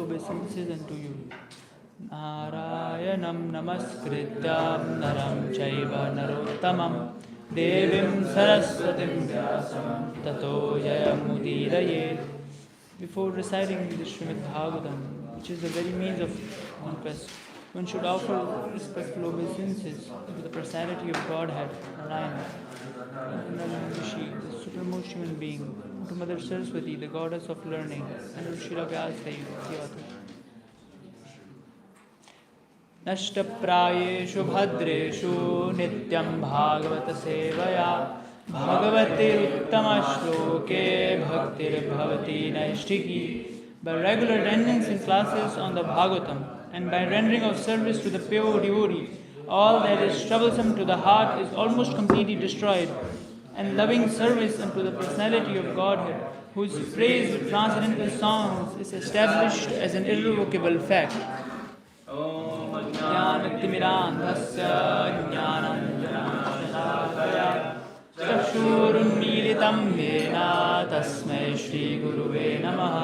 obeisances unto you. Narayanam namaskrityam naram chaiva narottamam devim saraswatim vyasam tato jayamudiraye. Before reciting the Srimad Bhagavatam, which is the very means of conquest, one should offer respectful obeisances to the personality of Godhead, Narayana, Rishi, the supremest human being, to Mother Saraswati, the goddess of learning, and to Srila Vyasadeva, the author. Nashtaprayeshu bhadreshu nityam bhagavata sevaya bhagavate uttama shloke bhaktir bhavati naishtiki. By regular attendance in classes on the Bhagavatam and by rendering of service to the pure devotee, All that is troublesome to the heart is almost completely destroyed, and loving service unto the personality of Godhead, whose praise with transcendental songs is established as an irrevocable fact. ज्ञानतिमिरान्धस्य ज्ञानञ्जनशलाकया चक्षुरुन्मीलितं येन तस्मै श्रीगुरुवे नमः.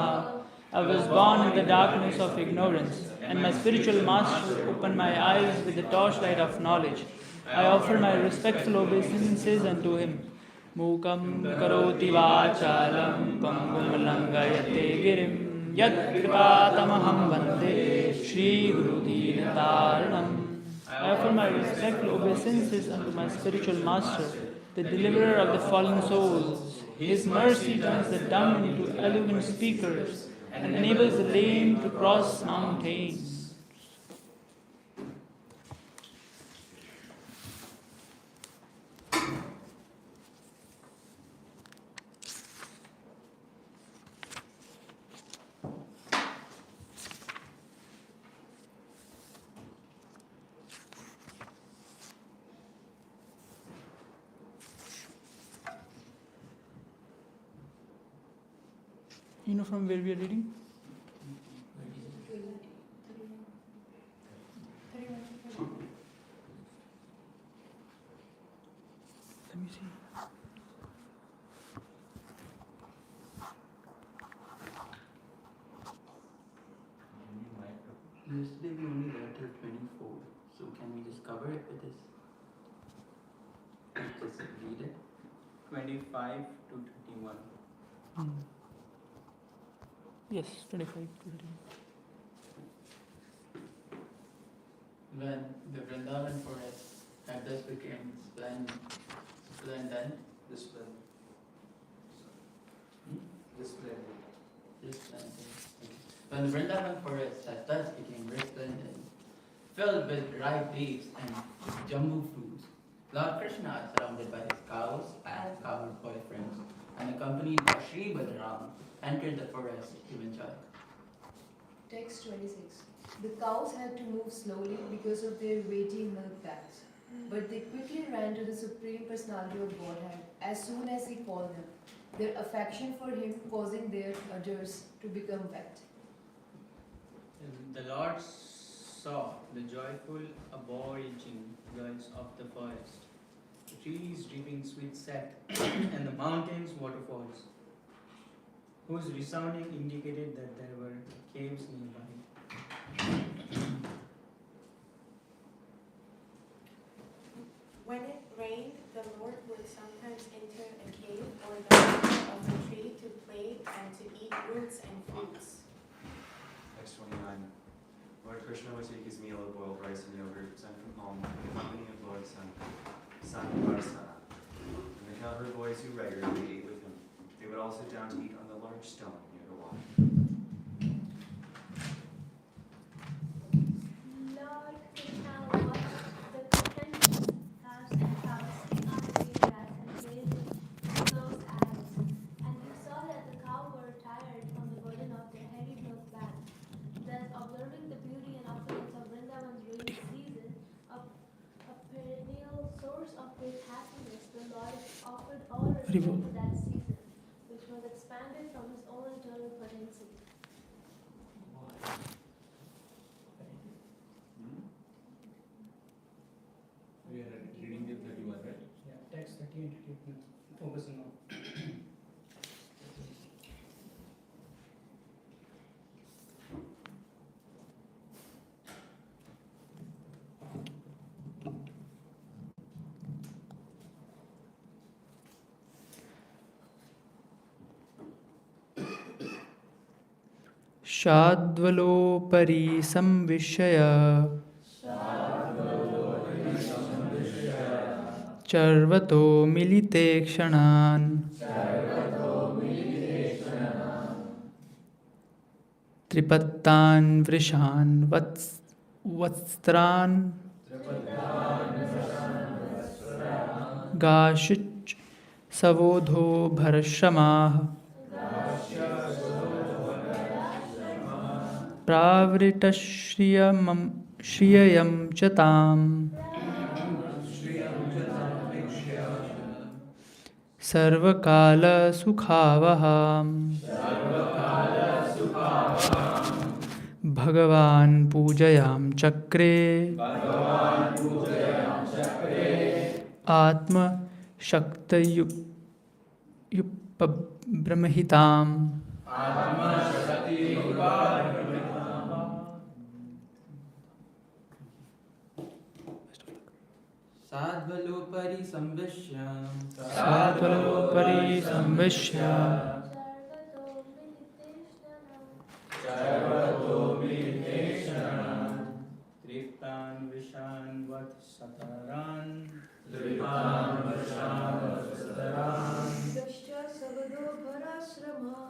I was born in the darkness of ignorance, and my spiritual master opened my eyes with the torchlight of knowledge. I offer my respectful obeisances unto him. Mukam karoti vachalam pangum langayate girim yat kripatamaham vande Shri Guru Dinataranam. I offer my respectful obeisances unto my spiritual master, the deliverer of the fallen souls. His mercy turns the dumb into eloquent speakers and enables the lame to cross mountains. You know from where we are reading? Let me see. Yesterday we only read till 24, so can we just cover it with this? Just read it. 25 to 31. Yes, 25 to 31. When the Vrindavan forest had thus became splendid, when the Vrindavan forest had thus became resplendent, filled with ripe dates and jumbo fruits, Lord Krishna, surrounded by his cows and cowherd boyfriends, and accompanied by Sri Balaram, entered the forest to enjoy. Text 26. The cows had to move slowly because of their weighty milk bags, but they quickly ran to the Supreme Personality of Godhead as soon as he called them, their affection for him causing their udders to become wet. The Lord saw the joyful abolishing girls of the forest, the trees dripping sweet sap, and the mountains waterfalls, whose resounding indicated that there were caves nearby. When it rained, the Lord would sometimes enter a cave or the trunk of a tree to play and to eat roots and fruits. Text 29. Lord Krishna would take his meal of boiled rice and yogurt sent from home in the company of Lord Sankharsana and the cowherd boys who regularly ate with him. They would all sit down to eat on the large stone near the water. Lord Krishna watched the contentious calves and cows eat on the green grass and grazing close ads, and he saw that the cows were tired from the burden of their heavy milk bag. Thus, observing the beauty and opulence of Vrindavan's rainy season, a perennial source of great happiness, the Lord offered all respect to that season, which was expanded from his own eternal potency. We are reading the 31, right? Yeah, text 30 and 30, focusing on. शाद्वलोपरि संविशय चर्वतो मिलिते क्षणान् त्रिपत्तान् वृषान् वस्त्रान् गाशुच् सवोधो भरश्रमाः प्रावृतश्रियं च ताम् Sarvakala Sukhavaham Bhagavan Pujayam Chakre Atma Shakta Brahmahitam. Sadvalopari Sambhishya Sadvalopari Samvishya Sarvato Triptan Vishan Vat Sataran Dasya Savado Parasrama.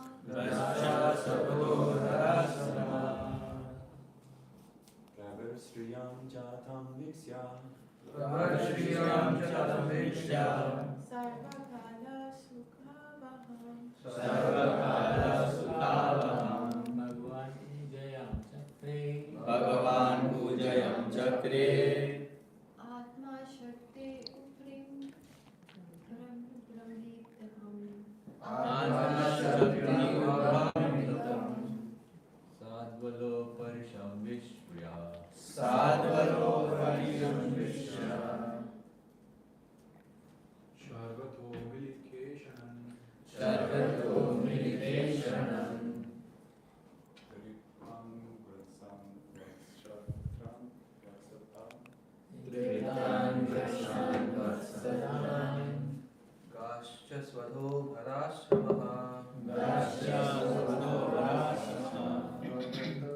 Prabhar Sriyam Jatam Viksya. Sarvakala Sukhavaham. Bhagavan Pujayam Chakre Atma Shakti Uprim Sadvalo Parisham Vishya Sarvato Milikeshanam. Tripam Vratsam Vaksatam. Gascha Svadho Bharashramaha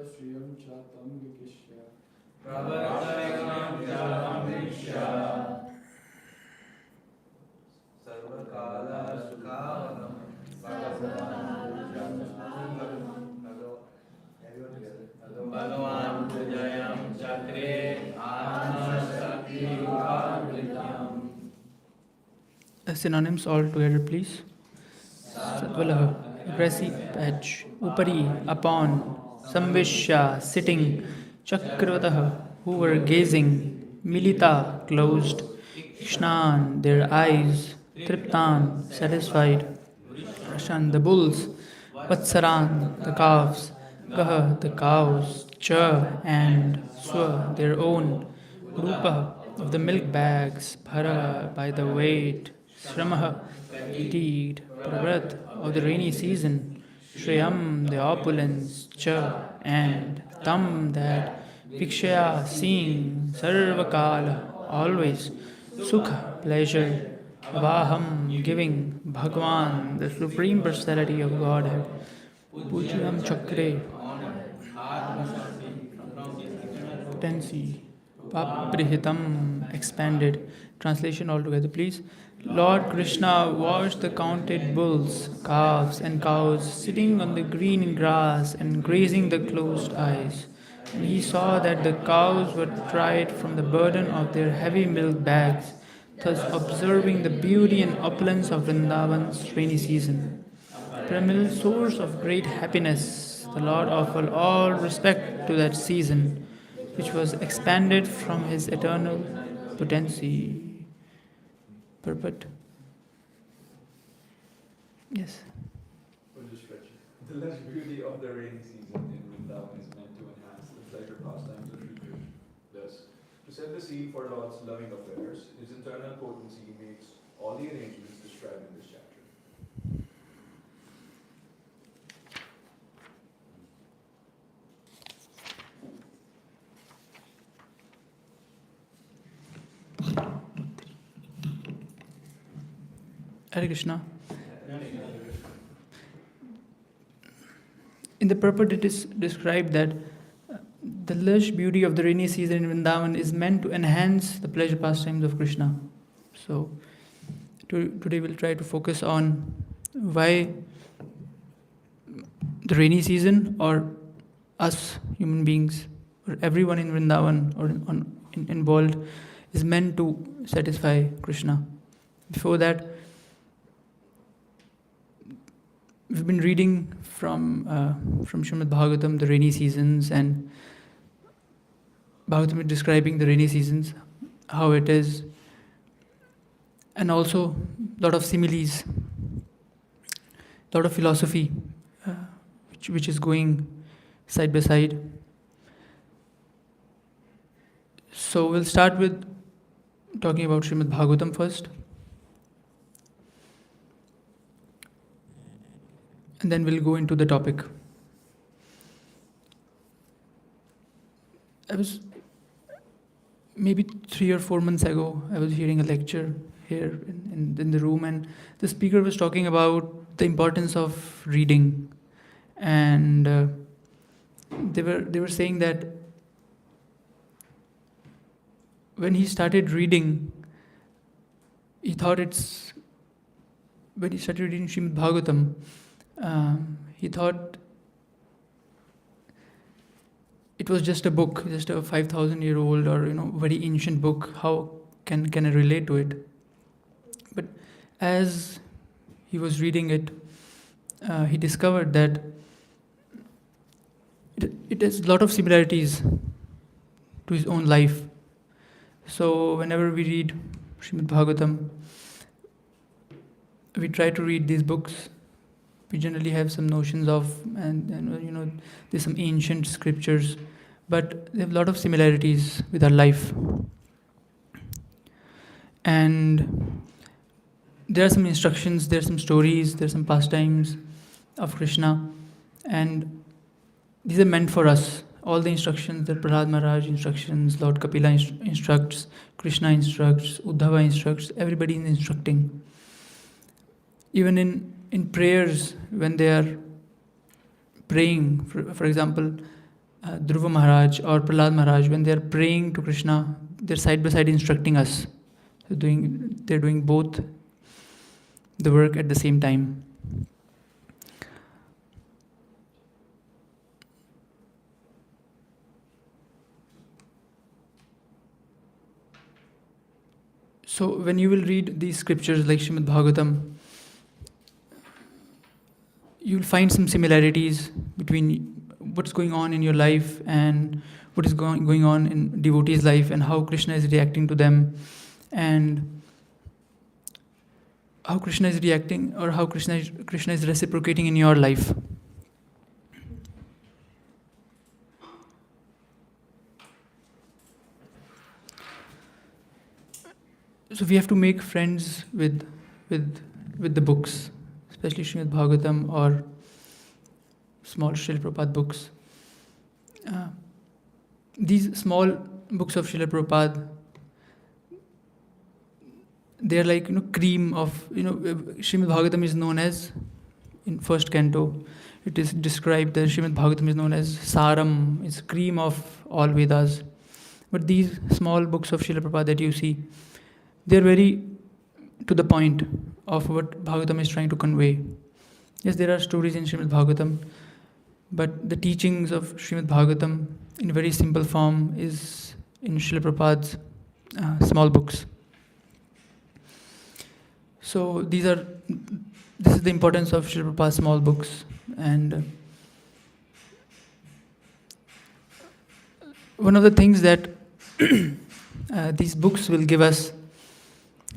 Sriyam Chatam Vikishya. Sarvakala Sukhavaham Bhagavan Pujayam Chakre Atma Shakti Upamritam. Synonyms all together, please. Satvalah, aggressive edge. Upari, upon. Samvishya, sitting. Chakravataha, who were gazing. Milita, closed. Ishnan, their eyes. Triptan, satisfied. Rashan, the bulls. Vatsaran, the calves. Gaha, the cows. Cha, and Swa, their own. Rupa, of the milk bags. Bhara, by the weight. Shramaha, fatigue. Pravrat, of the rainy season. Shriyam, the opulence. Cha, and Tam, that. Vikshaya, seeing. Sarvakala, always. Sukha, pleasure. Vaham, giving. Bhagwan, the Supreme Personality of Godhead. Pujyam Chakre, potency. Paprihitam, expanded. Translation altogether, please. Lord Krishna watched the counted bulls, calves, and cows sitting on the green grass and grazing the closed eyes. And he saw that the cows were tried from the burden of their heavy milk bags, thus observing the beauty and opulence of Vrindavan's rainy season. Primal source of great happiness, the Lord offered all respect to that season, which was expanded from his eternal potency. Purport. Yes. The lush beauty of the rainy season in Vrindavan is meant to enhance the pleasure pastimes of Sri Krishna. Thus, to set the scene for Lord's loving affairs, his internal potency makes all the arrangements described in this chapter. Hare Krishna. In the purport, it is described that the lush beauty of the rainy season in Vrindavan is meant to enhance the pleasure pastimes of Krishna. So, today we'll try to focus on why the rainy season, or us human beings, or everyone in Vrindavan or involved, is meant to satisfy Krishna. Before that, we've been reading from Srimad Bhagavatam, the rainy seasons, and Bhagavatam is describing the rainy seasons, how it is and also a lot of similes, a lot of philosophy, which is going side by side. So we'll start with talking about Srimad Bhagavatam first, and then we'll go into the topic. I was maybe 3 or 4 months ago, I was hearing a lecture here in the room, and the speaker was talking about the importance of reading, and they were saying that when he started reading, he thought when he started reading Srimad Bhagavatam, he thought it was just a book, just a 5,000-year-old or very ancient book. How can I relate to it? But as he was reading it, he discovered that it has a lot of similarities to his own life. So whenever we read Srimad Bhagavatam, we try to read these books. We generally have some notions of, and there's some ancient scriptures, but they have a lot of similarities with our life. And there are some instructions, there are some stories, there are some pastimes of Krishna, and these are meant for us. All the instructions that Prahlad Maharaj instructions, Lord Kapila instructs, Krishna instructs, Uddhava instructs, everybody is instructing. Even in prayers, when they are praying, for example, Dhruva Maharaj or Prahlad Maharaj, when they are praying to Krishna, they're side by side instructing us. They're doing both the work at the same time. So when you will read these scriptures like Srimad Bhagavatam, you'll find some similarities between what's going on in your life and what is going on in devotees' life, and how Krishna is reacting to them, and how Krishna is reacting, or how Krishna is reciprocating in your life. So we have to make friends with the books, especially Srimad Bhagavatam or small Srila Prabhupada books. These small books of Srila Prabhupada, they are like cream of Srimad Bhagavatam is known as, in first canto, it is described that Srimad Bhagavatam is known as Saram, it's cream of all Vedas. But these small books of Srila Prabhupada that you see, they are very to the point of what Bhagavatam is trying to convey. Yes, there are stories in Srimad Bhagavatam, but the teachings of Srimad Bhagavatam in very simple form is in Srila Prabhupada's small books. So this is the importance of Srila Prabhupada's small books, and one of the things that these books will give us,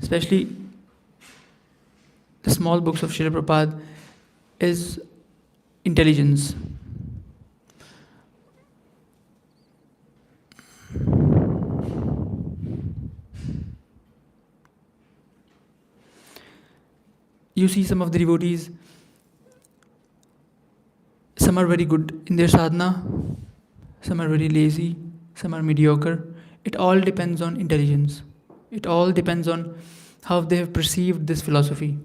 especially the small books of Srila Prabhupada, is intelligence. You see some of the devotees, some are very good in their sadhana, some are very lazy, some are mediocre. It all depends on intelligence. It all depends on how they have perceived this philosophy.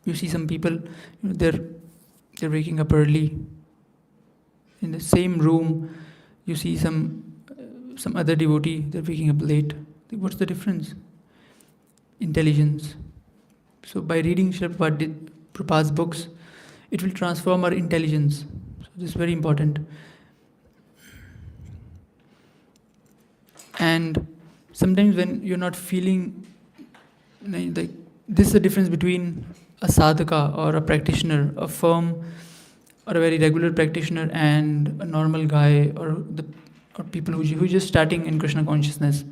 You see some people, they're waking up early. In the same room, you see some other devotee, they're waking up late. What's the difference? Intelligence. So by reading Srila Prabhupada's books, it will transform our intelligence. So this is very important. And sometimes when you're not feeling, like, this is the difference between a sadhaka or a practitioner, a firm or a very regular practitioner, and a normal guy or people who are just starting in Krishna consciousness.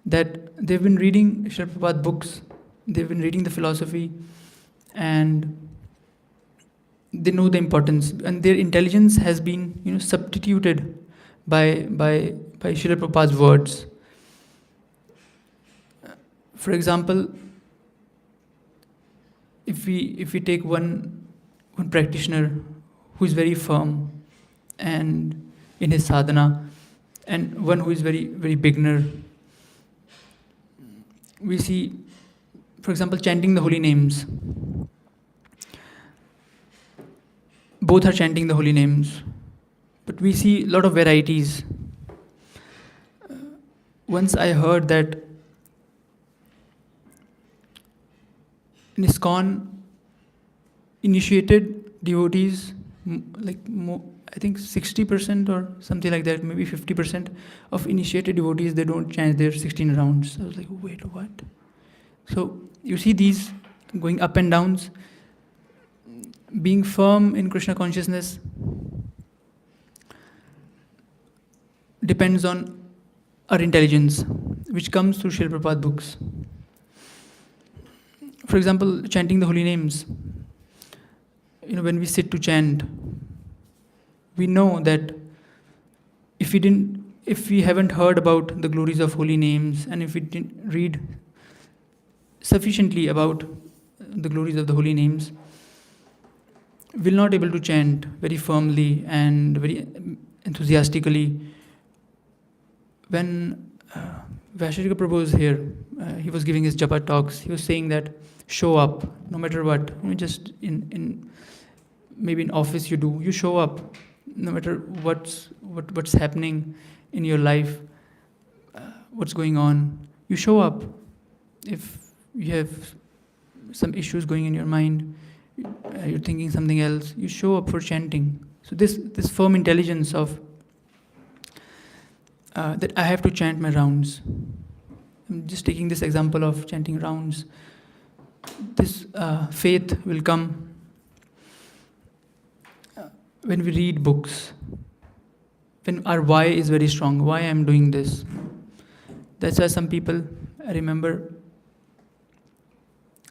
that they've been reading Srila Prabhupada books, they've been reading the philosophy, and they know the importance, and their intelligence has been, substituted by Srila Prabhupada's words. For example, if we take one practitioner who is very firm and in his sadhana, and one who is very very beginner, we see, for example, chanting the holy names. Both are chanting the holy names, but we see a lot of varieties. Once I heard that in ISKCON, initiated devotees, I think 60% or something like that, maybe 50% of initiated devotees, they don't chant their 16 rounds. I was like, wait, what? So you see these going up and downs. Being firm in Krishna consciousness depends on our intelligence, which comes through Srila Prabhupada books. For example, chanting the holy names. When we sit to chant, we know that if we haven't heard about the glories of holy names, and if we didn't read sufficiently about the glories of the holy names, we're not able to chant very firmly and very enthusiastically. When Vaishnav Prabhu was here, he was giving his japa talks. He was saying that show up, no matter what. Just in maybe in office you show up, no matter what's happening in your life, what's going on. You show up. If you have some issues going in your mind, you're thinking something else, you show up for chanting. So this firm intelligence of that I have to chant my rounds. I'm just taking this example of chanting rounds. This faith will come when we read books, when our why is very strong. Why I'm doing this? That's why some people, I remember,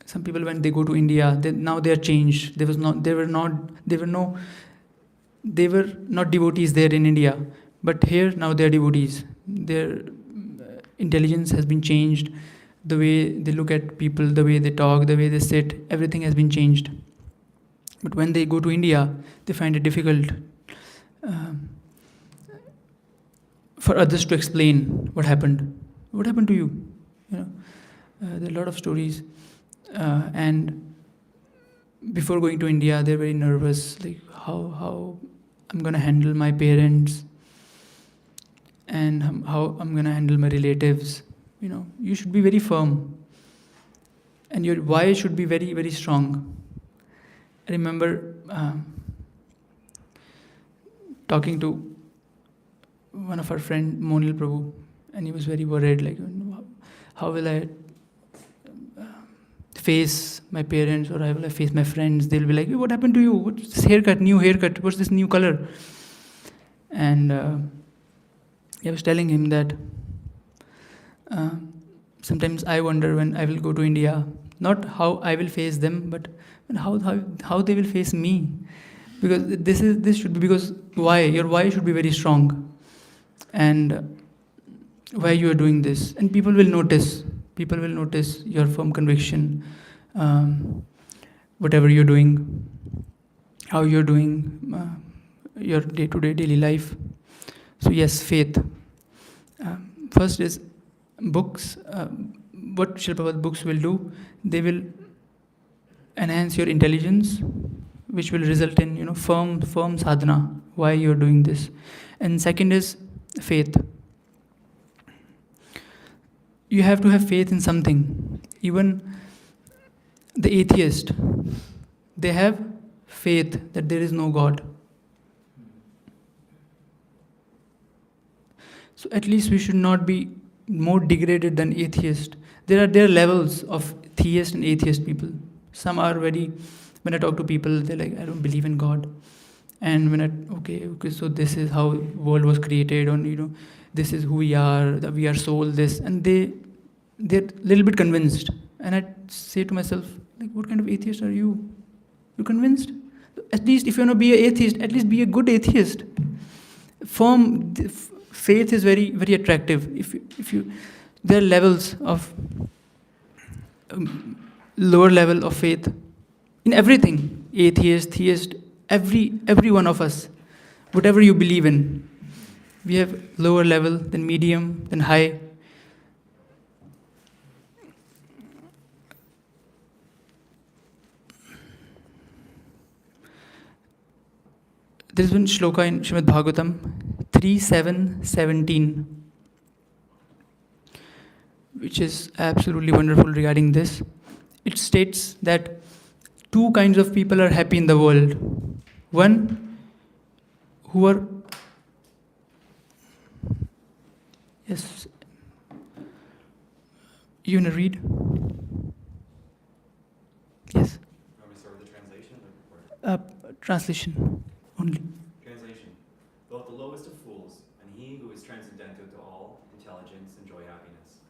some people when they go to India, now they are changed. They were not devotees there in India, but here now they are devotees. Their intelligence has been changed. The way they look at people, the way they talk, the way they sit, everything has been changed. But when they go to India, they find it difficult for others to explain what happened. What happened to you? There are a lot of stories. And before going to India, they're very nervous, like how I'm going to handle my parents and how I'm going to handle my relatives. You should be very firm, and your why should be very, very strong. I remember talking to one of our friends, Monil Prabhu, and he was very worried, like, how will I face my parents, or how will I face my friends? They'll be like, what happened to you? What's this haircut, new haircut? What's this new color? And I was telling him that sometimes I wonder when I will go to India, not how I will face them, but how they will face me. Because this should be, because your why should be very strong, and why you are doing this, and people will notice your firm conviction, whatever you're doing, how you're doing your day-to-day daily life. So yes, faith. First is books. What Srila Prabhupada books will do, they will enhance your intelligence, which will result in firm sadhana, why you're doing this. And second is faith. You have to have faith in something. Even the atheist, they have faith that there is no God. So at least we should not be more degraded than atheist. There are levels of theist and atheist people. Some are very, when I talk to people, they're like, I don't believe in God. And when okay, so this is how world was created, or this is who we are, that we are soul, this, and they they're a little bit convinced. And I say to myself, like, what kind of atheist are you? You're convinced? At least if you want to be an atheist, at least be a good atheist. Faith is very, very attractive. There are levels of lower level of faith in everything. Atheist, theist, every one of us, whatever you believe in, we have lower level, then medium, then high. There is one shloka in Srimad Bhagavatam 3:7-17, which is absolutely wonderful regarding this. It states that two kinds of people are happy in the world. One who are, yes, you want to read? Yes. You want me to start with the translation or? Translation only. Translation. Both the lowest of fools and he who is transcendental to all intelligence enjoy happiness,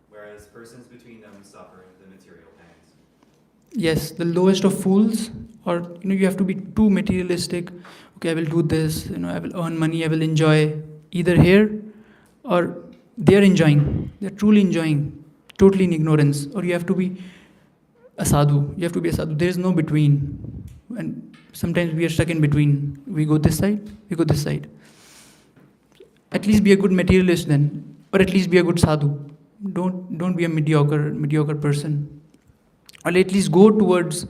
whereas persons between them suffer the material pangs. Yes, the lowest of fools, or you have to be too materialistic. Okay, I will do this, I will earn money, I will enjoy either here, or they are enjoying, they're truly enjoying, totally in ignorance. Or you have to be a sadhu, there is no between. And sometimes we are stuck in between. We go this side, we go this side. At least be a good materialist then, or at least be a good sadhu. Don't be a mediocre person. Or at least go towards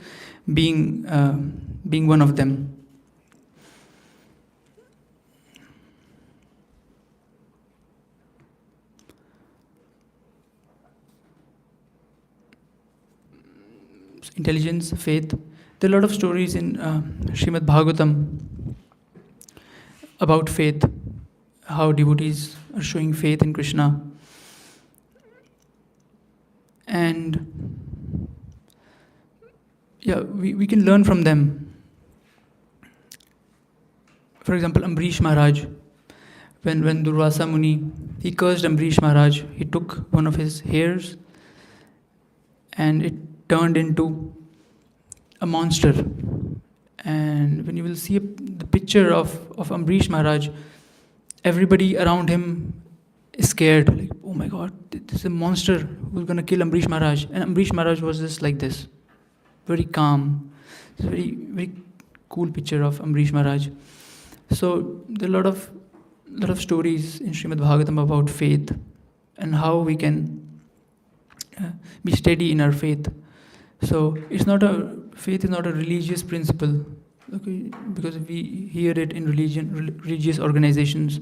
being one of them. Intelligence, faith. There are a lot of stories in Srimad Bhagavatam about faith, how devotees are showing faith in Krishna. And yeah, we can learn from them. For example, Ambrish Maharaj, when Durvasa Muni, he cursed Ambrish Maharaj, he took one of his hairs and it turned into a monster. And when you will see the picture of Ambrish Maharaj, everybody around him is scared, like, oh my god, this is a monster who's going to kill Ambrish Maharaj. And Ambrish Maharaj was just like this, very calm. It's a very, very cool picture of Ambrish Maharaj. So there are a lot of stories in Srimad Bhagavatam about faith and how we can be steady in our faith. So faith is not a religious principle, okay? Because we hear it in religious organizations,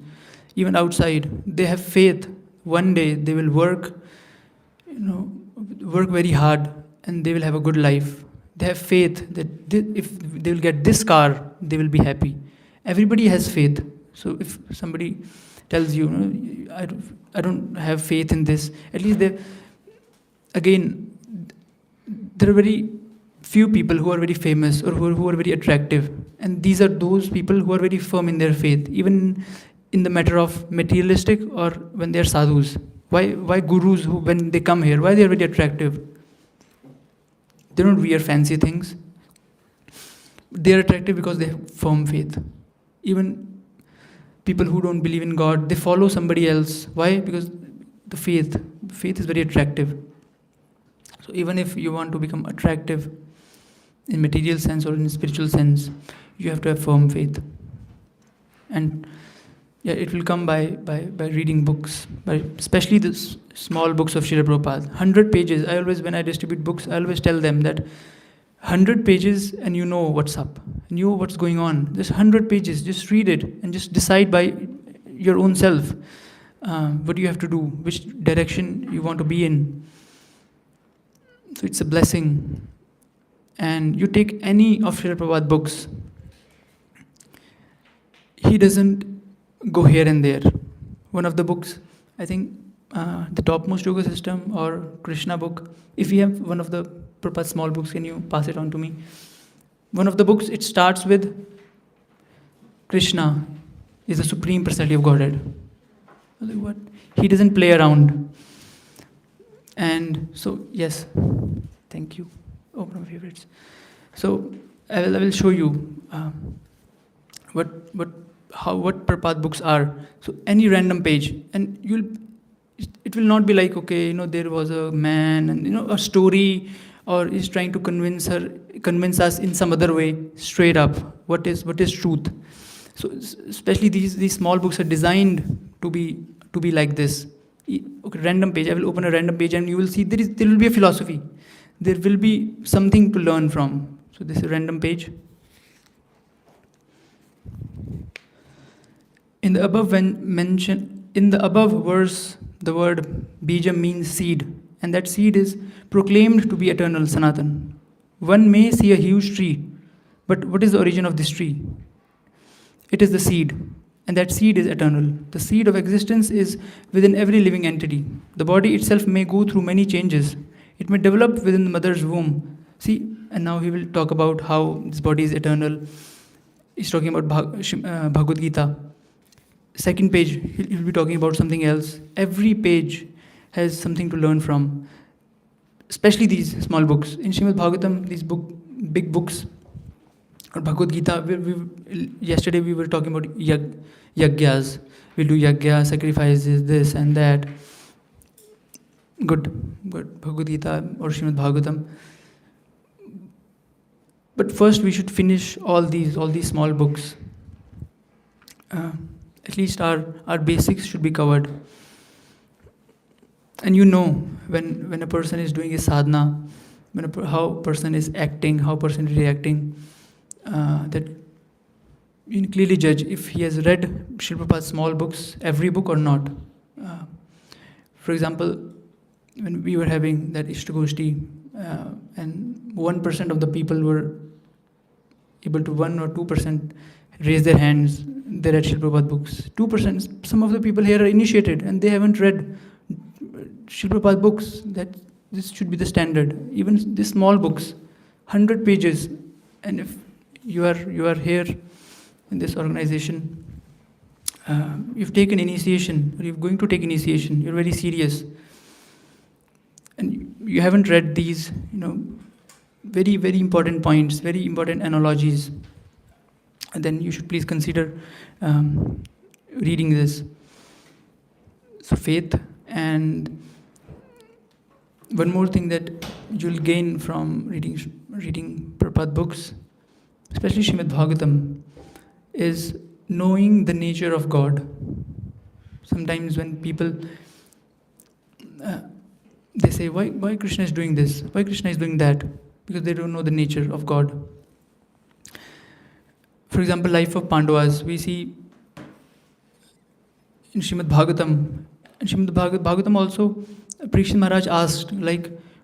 even outside. They have faith. One day they will work very hard, and they will have a good life. They have faith that if they will get this car, they will be happy. Everybody has faith. So if somebody tells you, I don't have faith in this, at least there are very few people who are very famous or who are very attractive. And these are those people who are very firm in their faith, even in the matter of materialistic or when they are sadhus. Why gurus, who when they come here, why they are very attractive? They don't wear fancy things. They are attractive because they have firm faith. Even people who don't believe in God, they follow somebody else. Why? Because the faith is very attractive. So even if you want to become attractive in material sense or in spiritual sense, you have to have firm faith. And yeah, it will come by reading books, especially the small books of Srila Prabhupada. 100 pages. When I distribute books, I always tell them that 100 pages and you know what's up, and you know what's going on. Just 100 pages, just read it and just decide by your own self what you have to do, which direction you want to be in. So it's a blessing. And you take any of Srila Prabhupada books, he doesn't go here and there. One of the books, I think the Topmost Yoga System or Krishna book, if you have one of the Prabhupada small books, can you pass it on to me? One of the books, it starts with Krishna is the Supreme Personality of Godhead. Like, what? He doesn't play around. And so, yes, thank you. Oh, one of my favorites. So I will show you what Prabhupada books are. So any random page, and it will not be like, okay, there was a man and a story, or is trying to convince us in some other way, straight up. What is truth? So especially these small books are designed to be like this. Okay, random page. I will open a random page, and you will see there will be a philosophy. There will be something to learn from. So this is a random page. In the above verse, the word bija means seed, and that seed is proclaimed to be eternal, Sanatan. One may see a huge tree, but what is the origin of this tree? It is the seed, and that seed is eternal. The seed of existence is within every living entity. The body itself may go through many changes. It may develop within the mother's womb. See, and now he will talk about how this body is eternal. He's talking about Bhagavad Gita. Second page, he'll be talking about something else. Every page has something to learn from, especially these small books. In Srimad Bhagavatam, these big books, or Bhagavad Gita, yesterday we were talking about yagyas. We'll do yagya, sacrifices, this and that. Good, Bhagavad Gita or Srimad Bhagavatam. But first we should finish all these small books. At least our basics should be covered. And when a person is doing a sadhana, how a person is acting, how a person is reacting, that you can clearly judge if he has read Srila Prabhupada's small books, every book or not. For example, when we were having that Ishtagoshti, and 1% of the people were able to 1 or 2% raise their hands, they read Srila Prabhupada books. 2%, some of the people here are initiated and they haven't read Srila Prabhupada books. That this should be the standard. Even these small books, 100 pages, and if you are here in this organization, you've taken initiation, or you're going to take initiation, you're very serious, and you haven't read these, very, very important points, very important analogies, and then you should please consider reading this. So faith, and one more thing that you'll gain from reading Prabhupada books, especially Srimad Bhagavatam, is knowing the nature of God. Sometimes when people they say, why Krishna is doing this, why Krishna is doing that, because they don't know the nature of God. For example, life of Pandavas, we see in Srimad Bhagavatam. In Srimad Bhagavatam also, Parikshit Maharaj asked,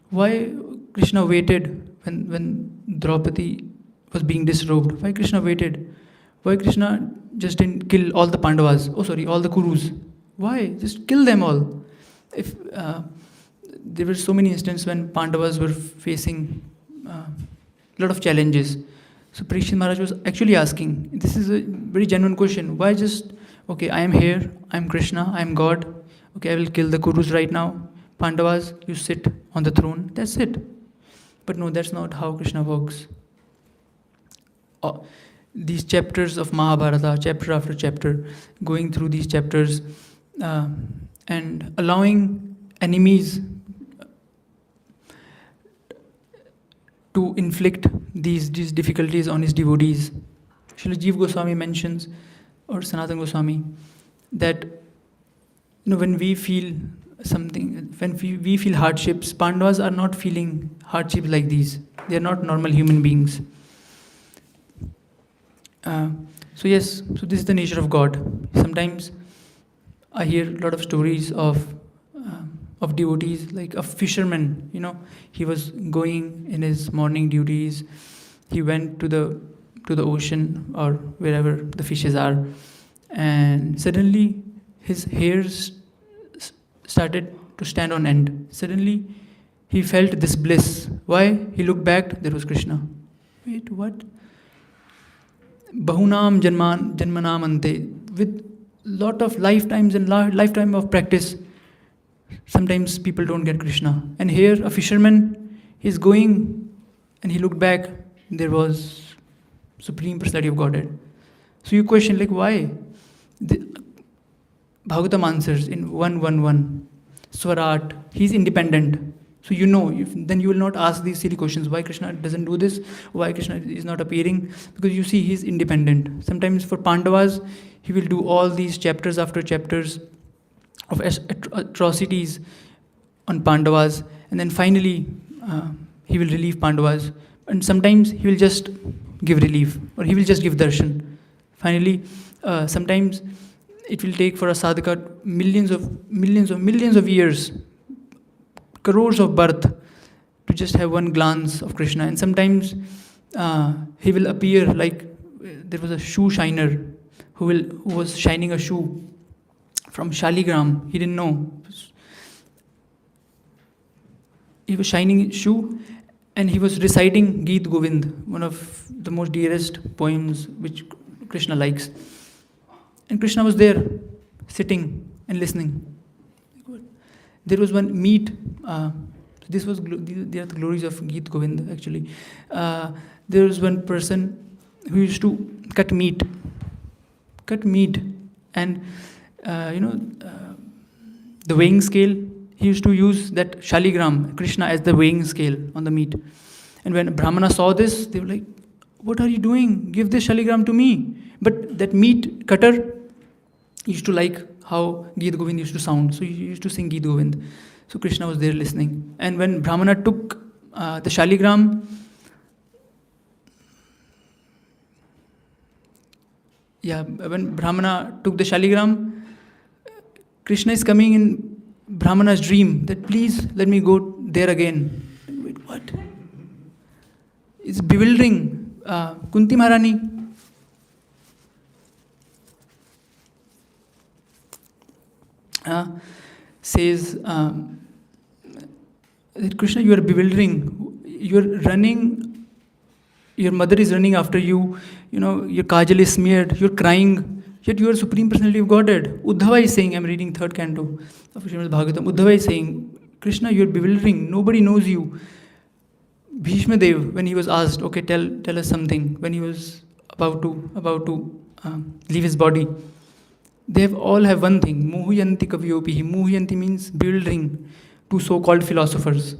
why Krishna waited when Draupadi was being disrobed? Why Krishna waited? Why Krishna just didn't kill all the Pandavas? All the Kurus. Why? Just kill them all. If there were so many instances when Pandavas were facing a lot of challenges. So Parikshit Maharaj was actually asking, this is a very genuine question. Why just, okay, I am here, I am Krishna, I am God. Okay, I will kill the Kurus right now. Pandavas, you sit on the throne. That's it. But no, that's not how Krishna works. These chapters of Mahabharata, chapter after chapter, going through these chapters and allowing enemies to inflict these difficulties on his devotees. Srila Jiva Goswami mentions, or Sanatana Goswami, that when we feel something, when we feel hardships, Pandavas are not feeling hardships like these. They are not normal human beings. So this is the nature of God. Sometimes I hear a lot of stories of devotees, like a fisherman. He was going in his morning duties. He went to the ocean or wherever the fishes are, and suddenly his hairs started to stand on end. Suddenly he felt this bliss. Why? He looked back, there was Krishna. Wait, what? Bahunam janmanam ante. With lot of lifetimes and lifetime of practice, Sometimes people don't get Krishna. And here a fisherman is going and he looked back, there was Supreme Personality of Godhead. So you question like why? The Bhagavatam answers in 111. Swarat, he's independent. So then you will not ask these silly questions. Why Krishna doesn't do this? Why Krishna is not appearing? Because you see he's independent. Sometimes for Pandavas, he will do all these chapters after chapters of atrocities on Pandavas, and then finally he will relieve Pandavas. And sometimes he will just give relief, or he will just give darshan. Finally, sometimes it will take for a sadhaka millions of years, crores of birth, to just have one glance of Krishna. And sometimes he will appear like there was a shoe shiner who was shining a shoe from Shaligram. He didn't know. He was shining his shoe and he was reciting Geet Govind, one of the most dearest poems which Krishna likes. And Krishna was there, sitting and listening. There was one meat. These are the glories of Geet Govind, actually. There was one person who used to cut meat, and the weighing scale. He used to use that Shaligram, Krishna, as the weighing scale on the meat. And when Brahmana saw this, they were like, "What are you doing? Give this Shaligram to me." But that meat cutter used to like how Geet Govind used to sound. So he used to sing Geet Govind. So Krishna was there listening. And when Brahmana took the Shaligram, when Brahmana took the Shaligram, Krishna is coming in Brahmana's dream that please let me go there again. Wait, what? It's bewildering. Kunti Maharani says that Krishna, you are bewildering. You are running. Your mother is running after you. Your kajal is smeared. You are crying. Yet you are Supreme Personality of Godhead. Uddhava is saying, I'm reading 3rd canto of Srimad Bhagavatam. Uddhava is saying, Krishna, you are bewildering. Nobody knows you. Bhishma Dev, when he was asked, okay, tell us something, when he was about to leave his body, they all have one thing. Muhyanti kavyopihi. Muhyanti means bewildering to so-called philosophers.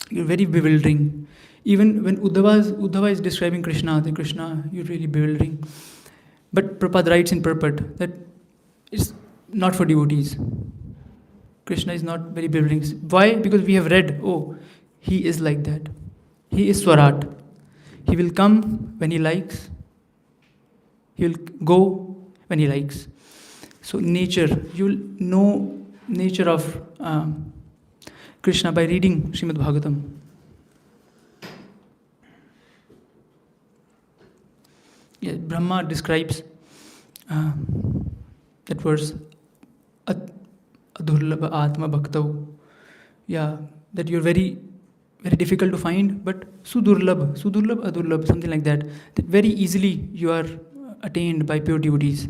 You're very bewildering. Even when Uddhava is describing Krishna, the Krishna, you're really bewildering. But Prabhupada writes in purport that it's not for devotees. Krishna is not very bewildering. Why? Because we have read, he is like that. He is Swarat. He will come when he likes. He will go when he likes. So nature, you will know nature of Krishna by reading Srimad Bhagavatam. Yeah, Brahma describes that verse, Adurlabha Atma Bhaktau. Yeah, that you're very, very difficult to find, but Sudurlabh, Adurlabh, something like that. That very easily you are attained by pure devotees.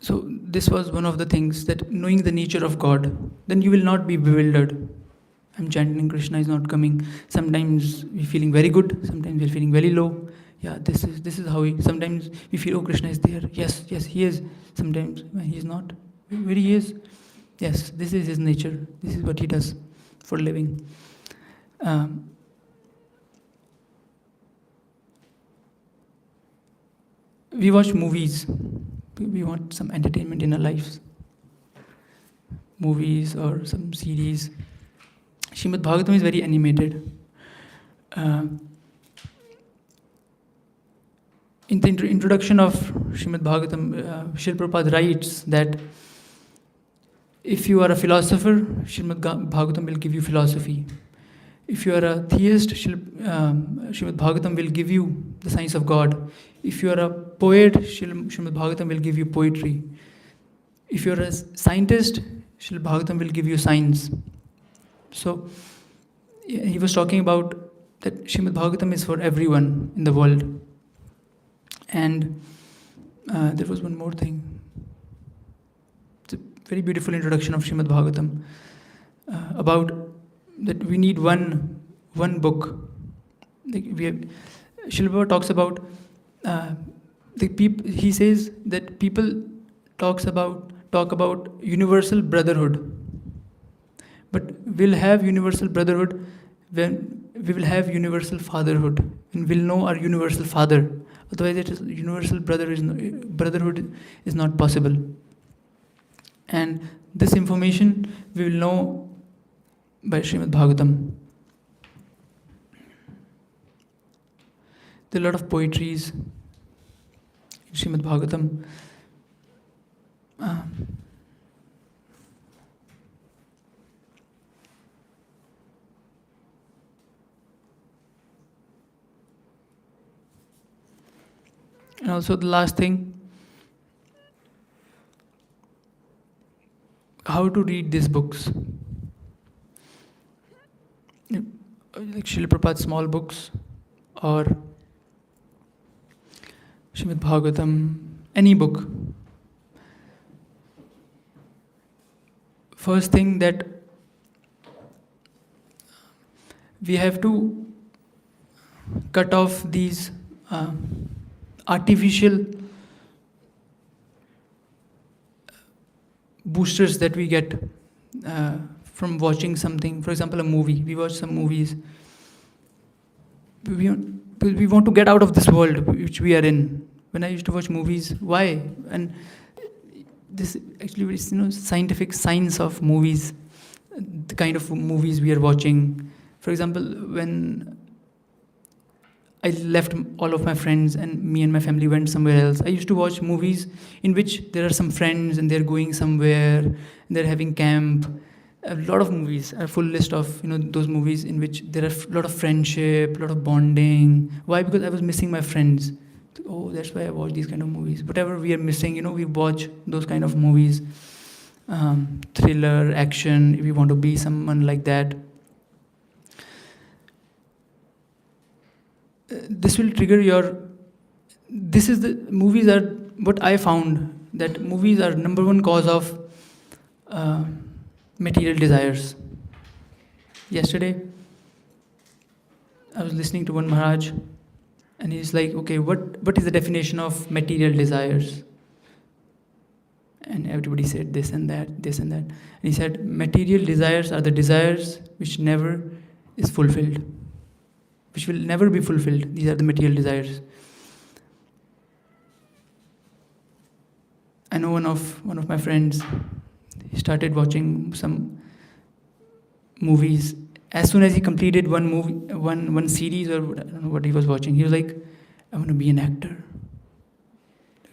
So this was one of the things, that knowing the nature of God, then you will not be bewildered. I'm chanting, Krishna is not coming. Sometimes we're feeling very good, sometimes we're feeling very low. Yeah, this is how sometimes we feel, Krishna is there. Yes, he is. Sometimes he is not. Where he is. Yes, this is his nature. This is what he does for a living. We watch movies. We want some entertainment in our lives. Movies or some series. Srimad Bhagavatam is very animated. In the introduction of Srimad Bhagavatam, Srila Prabhupada writes that if you are a philosopher, Srimad Bhagavatam will give you philosophy. If you are a theist, Srimad Bhagavatam will give you the science of God. If you are a poet, Srimad Bhagavatam will give you poetry. If you are a scientist, Srimad Bhagavatam will give you science. So he was talking about that Srimad Bhagavatam is for everyone in the world. And there was one more thing. It's a very beautiful introduction of Srimad Bhagavatam about that we need one book. Like Srila Prabhupada talks about the people. He says that people talk about universal brotherhood, but we'll have universal brotherhood when we will have universal fatherhood, and we'll know our universal father. Otherwise, it is universal brotherhood is not possible. And this information we will know by Srimad Bhagavatam. There are a lot of poetries in Srimad Bhagavatam. And also the last thing, how to read these books. Like Srila Prabhupada's small books or Srimad Bhagavatam, any book. First thing that we have to cut off these artificial boosters that we get from watching something. For example, a movie. We watch some movies. We want to get out of this world which we are in. When I used to watch movies, why? And this actually is, scientific science of movies, the kind of movies we are watching. For example, when I left all of my friends and me and my family went somewhere else, I used to watch movies in which there are some friends and they're going somewhere, and they're having camp. A lot of movies, a full list of those movies in which there are a lot of friendship, a lot of bonding. Why? Because I was missing my friends. Oh, that's why I watch these kind of movies. Whatever we are missing, we watch those kind of movies. Thriller, action, if we want to be someone like that. This will trigger movies are, what I found, that movies are number one cause of material desires. Yesterday, I was listening to one Maharaj, and he's like, okay, what is the definition of material desires? And everybody said this and that, this and that. And he said, material desires are the desires which never is fulfilled, which will never be fulfilled. These are the material desires. I know one of my friends, he started watching some movies. As soon as he completed one movie, one series, or I don't know what he was watching, he was like, I want to be an actor.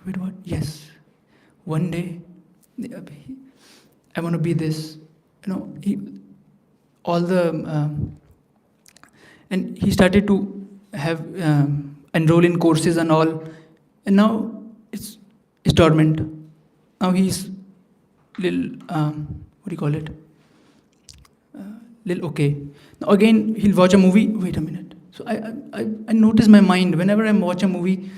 Wait, what? Yes. One day, I want to be this. And he started to have enroll in courses and all, and now it's dormant. Now he's little what do you call it? Little okay. Now again he'll watch a movie. Wait a minute. So I notice my mind whenever I watch a movie.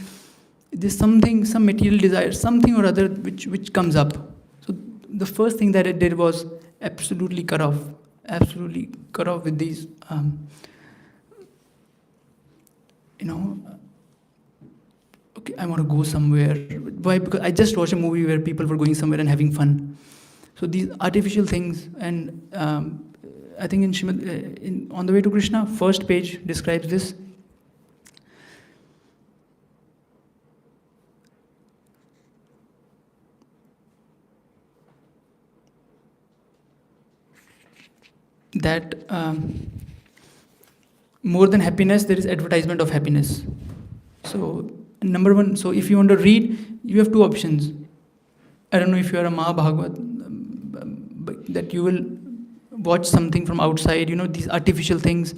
There's something, some material desire, something or other which comes up. So the first thing that I did was absolutely cut off with these. Okay, I want to go somewhere. Why? Because I just watched a movie where people were going somewhere and having fun. So these artificial things, and I think in Srimad, On the Way to Krishna, first page describes this. That more than happiness, there is advertisement of happiness. So number one, so if you want to read, you have two options. I don't know if you are a Mahabhagavat, that you will watch something from outside, these artificial things,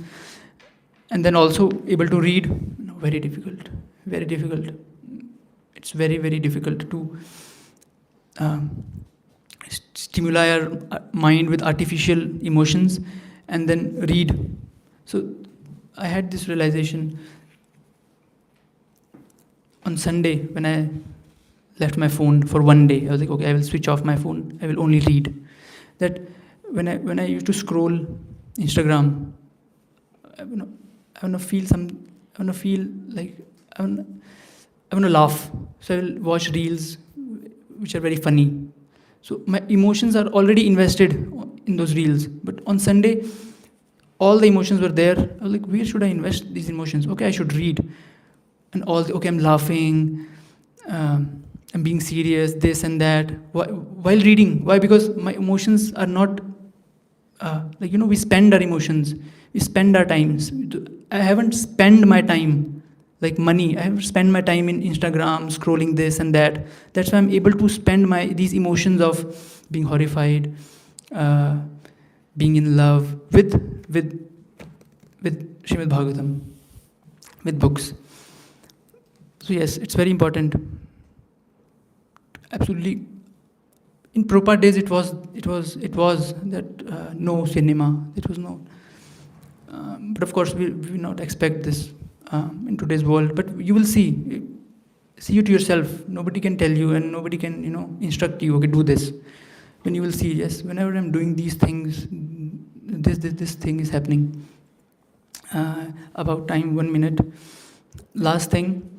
and then also able to read. Very difficult, very difficult. It's very, very difficult to stimulate our mind with artificial emotions and then read. So I had this realization. on Sunday, when I left my phone for one day, I was like, okay, I will switch off my phone. I will only read. That when I used to scroll Instagram, I want to feel I want to feel like I want to laugh. So I will watch reels which are very funny. So my emotions are already invested in those reels. But on Sunday, all the emotions were there. I was like, where should I invest these emotions? Okay, I should read. And okay, I'm laughing. I'm being serious, this and that. While reading. Why? Because my emotions are not we spend our emotions. We spend our times. I haven't spent my time like money. I have spent my time in Instagram scrolling this and that. That's why I'm able to spend these emotions of being horrified, being in love with Srimad Bhagavatam, with books. So yes, it's very important. Absolutely. In Prabhupada days, it was that no cinema. It was no. But of course, we not expect this in today's world. But you will see it yourself. Nobody can tell you, and nobody can instruct you. Okay, do this. When you will see, yes, whenever I'm doing these things, this thing is happening. About time, 1 minute. Last thing.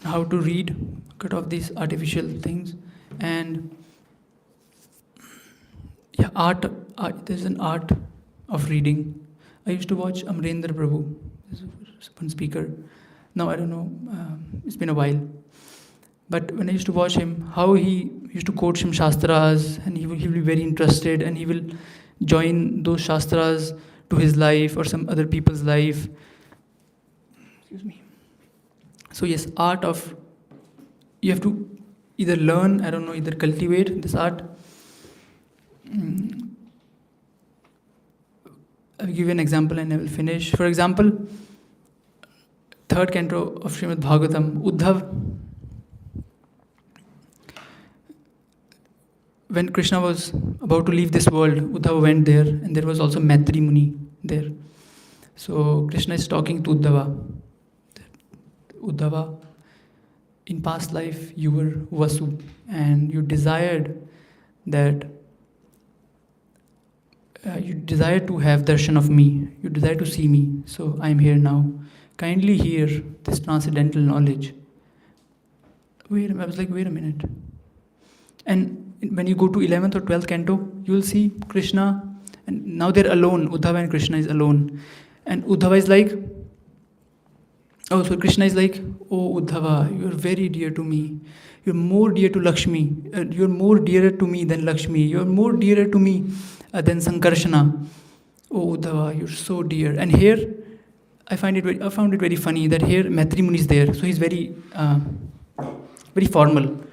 How to read, cut off these artificial things, and art. There's an art of reading. I used to watch Amrendra Prabhu, one speaker. Now I don't know. It's been a while. But when I used to watch him, how he used to quote some shastras, and he will be very interested, and he will join those shastras to his life or some other people's life. Excuse me. So yes, art of, you have to either learn, either cultivate this art. I'll give you an example and I will finish. For example, third canto of Srimad Bhagavatam, Uddhav. When Krishna was about to leave this world, Uddhava went there, and there was also Maitri Muni there. So Krishna is talking to Uddhava. Uddhava, in past life you were Vasu, and you desired that you desire to have darshan of me, you desire to see me, so I am here now. Kindly hear this transcendental knowledge. I was like, wait a minute. And when you go to 11th or 12th canto, you will see Krishna, and now they're alone. Uddhava and Krishna is alone. And Uddhava is like, so Krishna is like, oh Uddhava, you are very dear to me. You're more dear to Lakshmi. You're more dearer to me than Lakshmi. You're more dearer to me than Sankarshana. Oh Uddhava, you're so dear. And here, I found it very funny that here Maitri Muni is there. So he's very formal.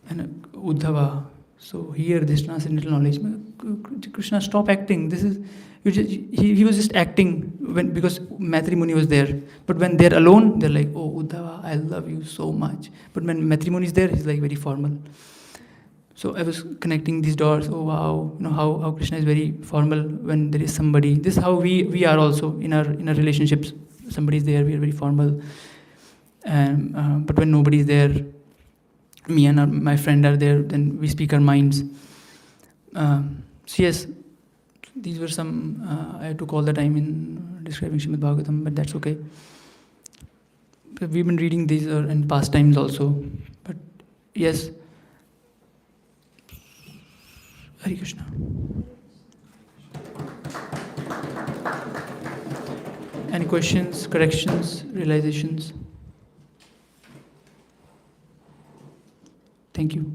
And Uddhava, so here this transcendental knowledge. Krishna, stop acting. This is he was just acting because Maitri Muni was there. But when they're alone, they're like, oh Uddhava, I love you so much. But when Maitri Muni is there, he's like very formal. So I was connecting these dots. Oh wow, how Krishna is very formal when there is somebody. This is how we are also in our relationships. Somebody is there, we are very formal. And but when nobody is there, me and my friend are there, then we speak our minds. So yes, these were some, I took all the time in describing Srimad Bhagavatam, but that's okay. But we've been reading these in past times also. But yes, Hare Krishna. Any questions, corrections, realizations? Thank you.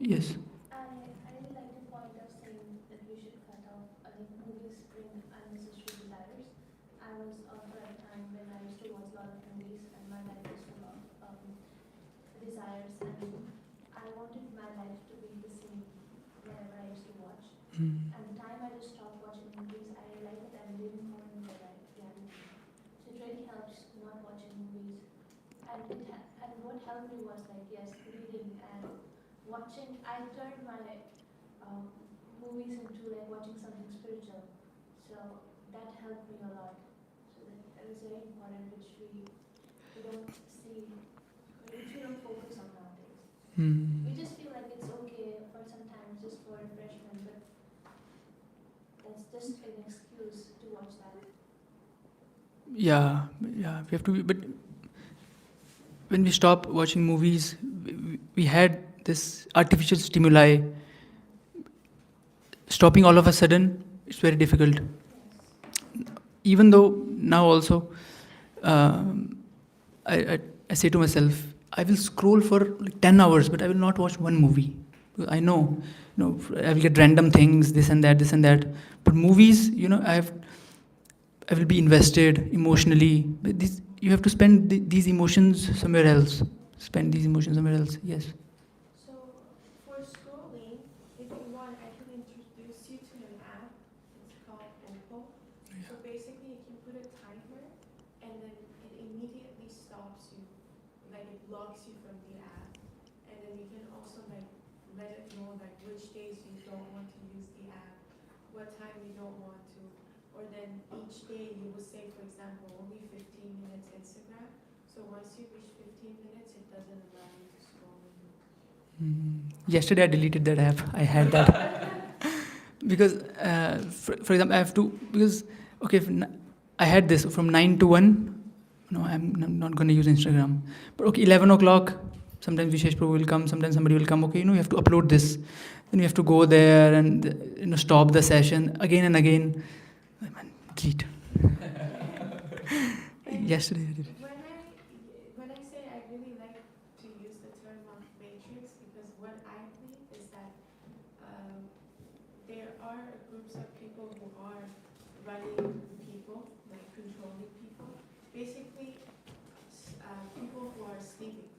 Yes. I really like the point of saying that we should cut off movies bring unnecessary desires. I was also at a time when I used to watch a lot of movies and my life was full of desires, and I wanted my life to be the same whenever I used to watch. And the time I just stopped watching movies, I realized that I'm living more in the reality. So it really helps not watching movies. And what helped me was reading and watching. I turned my movies into watching something spiritual. So that helped me a lot. So that that is very important, which we don't see, which we don't focus on nowadays. Hmm. We just feel like it's okay for sometimes just for refreshment, but that's just an excuse to watch that. Yeah, yeah, we have to. But when we stop watching movies, we had this artificial stimuli. Stopping all of a sudden, it's very difficult. Even though now also, um, I say to myself, I will scroll for like 10 hours, but I will not watch one movie. I know, I will get random things, this and that, this and that. But movies, I will be invested emotionally. But you have to spend these emotions somewhere else. Spend these emotions somewhere else. Yes. So for scrolling, if you want, I can introduce you to an app. It's called Opal. So basically, you can put a timer, and then it immediately stops you, like it blocks you from the app, and then you can also like let it know like which days you don't want to use the app, what time you don't want to, or then each day you will say, for example, only 15 minutes Instagram. So once you reach 15 minutes, it doesn't allow you to scroll anymore. Yesterday I deleted that app. I had that because, for example, I have to because okay, I had this from 9 to 1. No, I'm not going to use Instagram. But okay, 11 o'clock. Sometimes Vishesh Prabhu will come. Sometimes somebody will come. Okay, you have to upload this. Then you have to go there and stop the session again and again. Delete. Yesterday I did it. When I say I really like to use the term of matrix, because what I believe is that there are groups of people who are running people, like controlling people. Basically, people who are sleeping.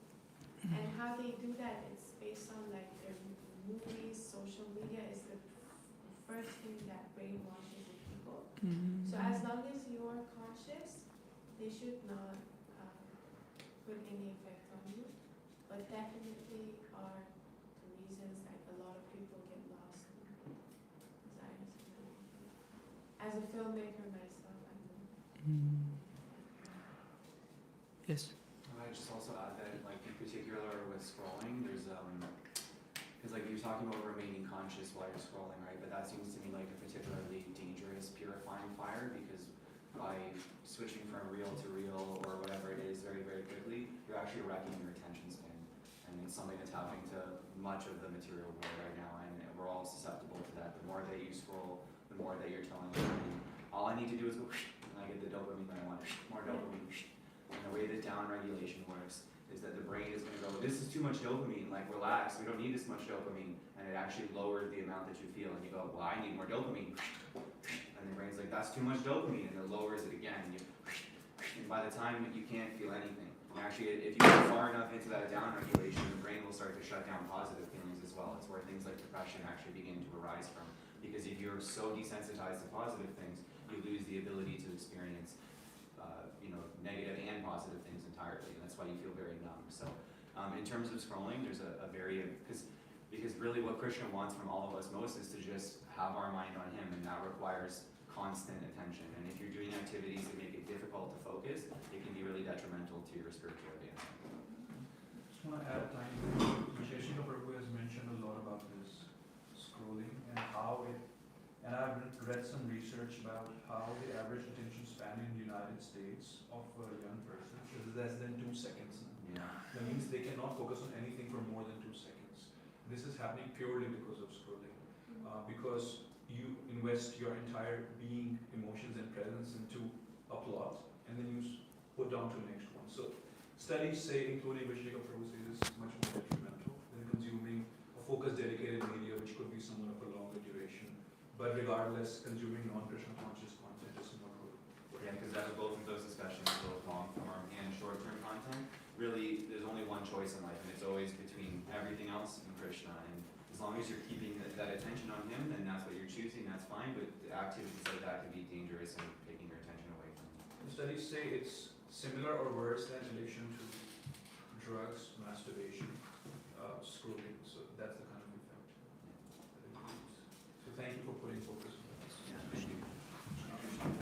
And how they do that, it's based on like their movies, social media is the first thing that brainwashes the people. So as long as you are conscious, they should not put any effect on you. But definitely are the reasons that a lot of people get lost in anxiety. As a filmmaker myself, I know. Yes. I might just also add that, like in particular with scrolling, there's because like you're talking about remaining conscious while you're scrolling, right? But that seems to me like a particularly dangerous purifying fire, because by switching from reel to reel or whatever it is very, very quickly, you're actually wrecking your attention span. And it's something that's happening to much of the material world right now, and we're all susceptible to that. The more that you scroll, the more that you're telling your brain, all I need to do is go, and I get the dopamine that I want, more dopamine. And the way that down regulation works is that the brain is going to go, this is too much dopamine, like relax, we don't need this much dopamine, and it actually lowers the amount that you feel, and you go, well, I need more dopamine. And the brain's like, that's too much dopamine, and it lowers it again. And by the time you can't feel anything, and actually, if you get far enough into that down regulation, the brain will start to shut down positive feelings as well. It's where things like depression actually begin to arise from. Because if you're so desensitized to positive things, you lose the ability to experience negative and positive things entirely, and that's why you feel very numb. So in terms of scrolling, there's a very, because really what Krishna wants from all of us most is to just have our mind on him, and that requires constant attention. And if you're doing activities that make it difficult to focus, it can be really detrimental to your spiritual advancement. Just want to add a tiny thing. Vishesh Prabhu has mentioned a lot about this scrolling and how it, and I've read some research about how the average attention span in the United States of a young person is less than 2 seconds now. Yeah. That means they cannot focus on anything for more than 2 seconds. This is happening purely because of scrolling. Because you invest your entire being, emotions, and presence into a plot, and then you put down to the next one. So studies say, including Vishika Prabhu says, this is much more detrimental than consuming a focused, dedicated media, which could be somewhat of a longer duration. But regardless, consuming non-Krishna conscious content is more good. Yeah, because out of both of those discussions, both long form and short term content, really there's only one choice in life, and it's always between everything else and Krishna. And as long as you're keeping that attention on him, then that's what you're choosing, that's fine. But activities like that can be dangerous and taking your attention away from him. The studies say it's similar or worse than addiction to drugs, masturbation, scrolling. So that's the kind of effect that it leaves. So thank you for putting focus on